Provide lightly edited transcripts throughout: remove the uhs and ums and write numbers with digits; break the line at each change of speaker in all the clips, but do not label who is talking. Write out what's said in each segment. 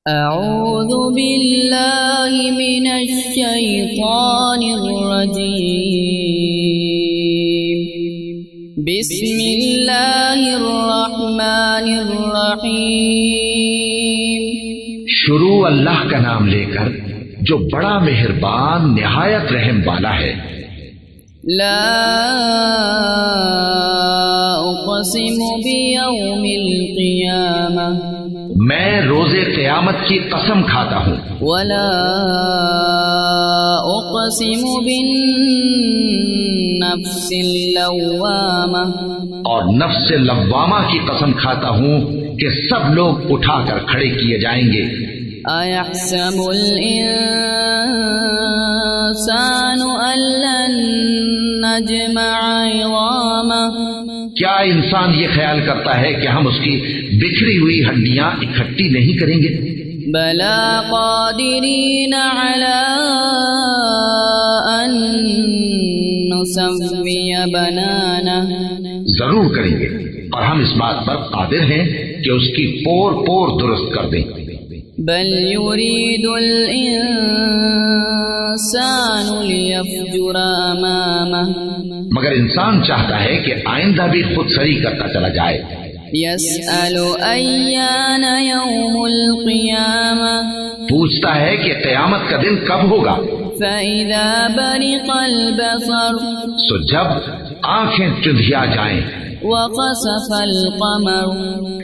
اعوذ باللہ من الشیطان الرجیم بسم اللہ الرحمن الرحیم
شروع اللہ کا نام لے کر جو بڑا مہربان نہایت رحم والا ہے۔
لا اقسم بیوم القیامہ
میں روز قیامت کی قسم کھاتا ہوں۔
ولا اقسم بالنفس اللوامہ
اور نفس لوامہ کی قسم کھاتا ہوں کہ سب لوگ اٹھا کر کھڑے کیے جائیں گے۔
ایحسب الانسان ان لن نجمع عظامہ
کیا انسان یہ خیال کرتا ہے کہ ہم اس کی بکھری ہوئی ہڈیاں اکٹھی نہیں کریں گے؟
بلا قادرین علی ان نسوی بنانہ
ضرور کریں گے، اور ہم اس بات پر قادر ہیں کہ اس کی پور پور درست کر دیں۔
بل یرید الانسان لیفجر امامہ
مگر انسان چاہتا ہے کہ آئندہ بھی خود سری کرتا چلا جائے۔
یسأل ایان یوم القیامہ
پوچھتا ہے کہ قیامت کا دن کب ہوگا؟
فإذا برق البصر
سو جب آنکھیں چندھیا جائیں
وخسف القمر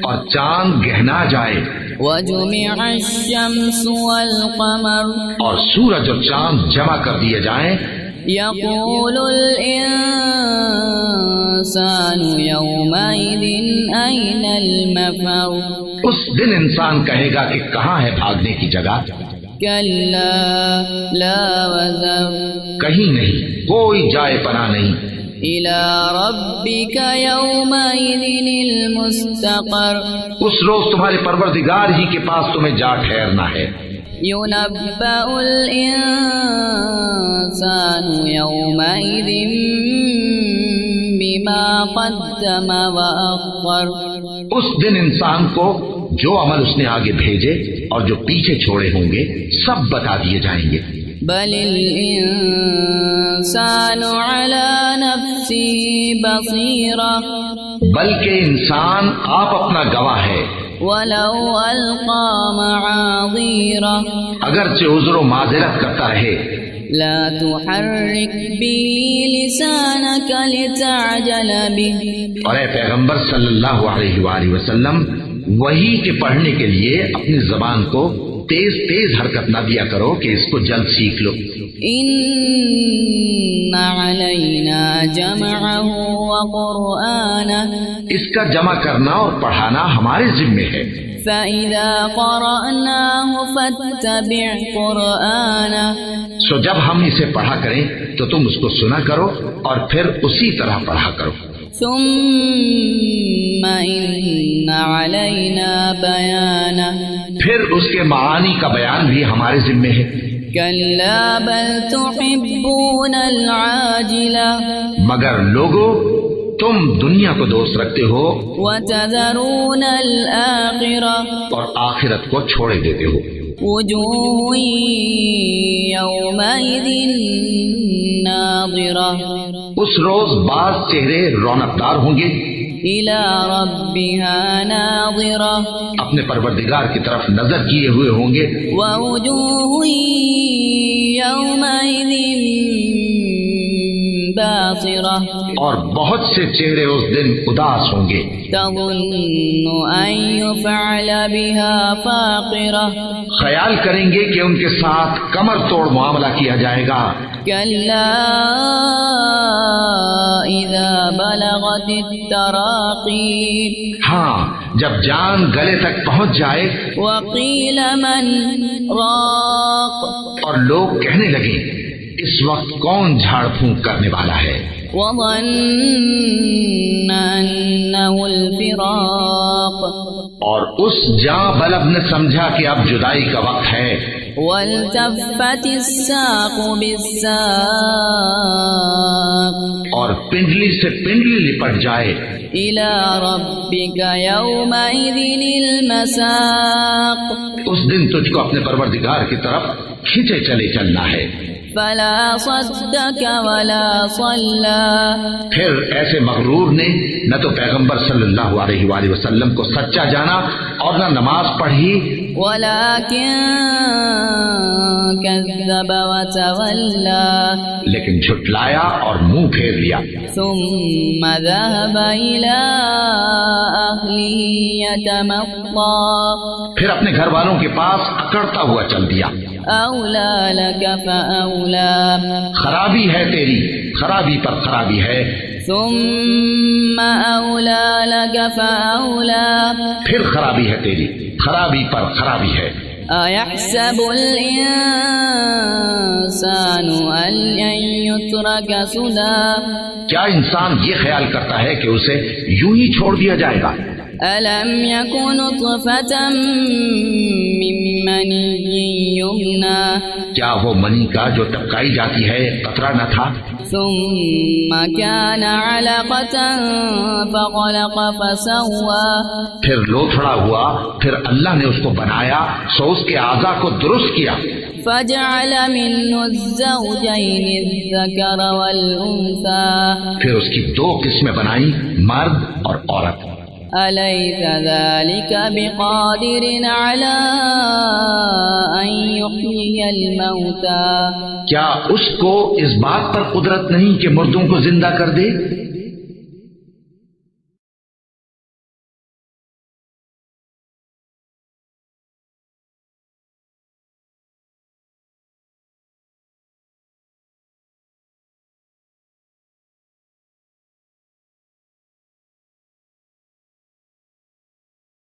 اور چاند گہنا جائے
وجمع الشمس والقمر
اور سورج اور چاند جمع کر دیے جائیں،
یقول الانسان یومئذ این المفر
اس دن انسان کہے گا کہ کہاں ہے بھاگنے کی جگہ؟
کلا لا وزر
کہیں نہیں، کوئی جائے پناہ نہیں۔
الی ربک یومئذ المستقر
اس روز تمہارے پروردگار ہی کے پاس تمہیں جا ٹھہرنا ہے۔
ينبأ الإنسان يومئذ بما قدم وأخر
اس دن انسان کو جو عمل اس نے آگے بھیجے اور جو پیچھے چھوڑے ہوں گے سب بتا دیے جائیں گے۔
بل الإنسان على نفسه بصيرة
بلکہ انسان آپ اپنا گواہ ہے،
ولو ألقى معاذيره
اگرچہ عذر و معذرت کرتا رہے۔
لا تحرك به لسانك لتعجل به
اور اے پیغمبر صلی اللہ علیہ وآلہ وسلم وحی کے پڑھنے کے لیے اپنی زبان کو تیز تیز حرکت نہ دیا کرو کہ اس کو جلد سیکھ لو۔
ان علینا جمعه وقرآنه
اس کا جمع کرنا اور پڑھانا ہمارے ذمے ہے۔
فإذا قرأناه فاتبع قرآنه
سو جب ہم اسے پڑھا کریں تو تم اس کو سنا کرو اور پھر اسی طرح پڑھا کرو۔
ثم ان علینا بیانه
پھر اس کے معانی کا بیان بھی ہمارے ذمے ہے۔
کلا بل تحبون العاجلہ
مگر لوگو تم دنیا کو دوست رکھتے ہو
وتذرون الآخرہ
اور آخرت کو چھوڑے دیتے ہو۔
وجوہ یومئذ ناظرہ
اس روز بعض چہرے رونقدار ہوں گے،
الی ربها ناظرہ
اپنے پروردگار کی طرف نظر کیے ہوئے ہوں گے،
ووجوہ یومئذ باصرہ
اور بہت سے چہرے اس دن اداس ہوں گے۔
تظن ان یفعل بها فاقرہ
خیال کریں گے کہ ان کے ساتھ کمر توڑ معاملہ کیا جائے گا۔
کلا اذا بلغت التراقی
ہاں جب جان گلے تک پہنچ جائے
وقیل من راق
اور لوگ کہنے لگیں اس وقت کون جھاڑ پھونک کرنے والا ہے؟
وظن أنه الفراق
اور اس جاں بلب نے سمجھا کہ اب جدائی کا وقت ہے.
والتفت الساق بالساق
اور پنڈلی سے پنڈلی لپٹ جائے.
إلى ربك يومئذ المساق
اس دن تجھ کو اپنے پروردگار کی طرف کھینچے چلے چلنا ہے.
فلا صدق ولا صلى
پھر ایسے مغرور نے نہ تو پیغمبر صلی اللہ علیہ وآلہ وسلم کو سچا جانا اور نہ نماز پڑھی،
ولكن كذب وتولى
لیکن جھٹلایا اور منہ پھیر لیا.
ثم ذهب إلى أهله يتمطى
پھر اپنے گھر والوں کے پاس اکڑتا ہوا چل دیا.
أولى لك فأولى
خرابی ہے تیری، خرابی پر خرابی ہے.
ثم أولى لك فأولى
پھر خرابی ہے تیری، خرابی پر خرابی ہے.
أيحسب الإنسان أن يترك سدى
کیا انسان یہ خیال کرتا ہے کہ اسے یوں ہی چھوڑ دیا جائے گا؟
ألم يكن نطفة من مني يمنى
کیا وہ منی کا جو ٹپکائی جاتی ہے قطرہ نہ تھا؟
ثم كان علقة فخلق فسوى
پھر لوتھڑا ہوا، پھر اللہ نے اس کو بنایا سو اس کے اعضاء کو درست کیا.
فجعل منه الزوجين الذكر والأنثى
پھر اس کی دو قسمیں بنائی، مرد اور عورت.
أليس ذلك بقادر على أن يحيي الموتى
کیا اس کو اس بات پر قدرت نہیں کہ مردوں کو زندہ کر دے؟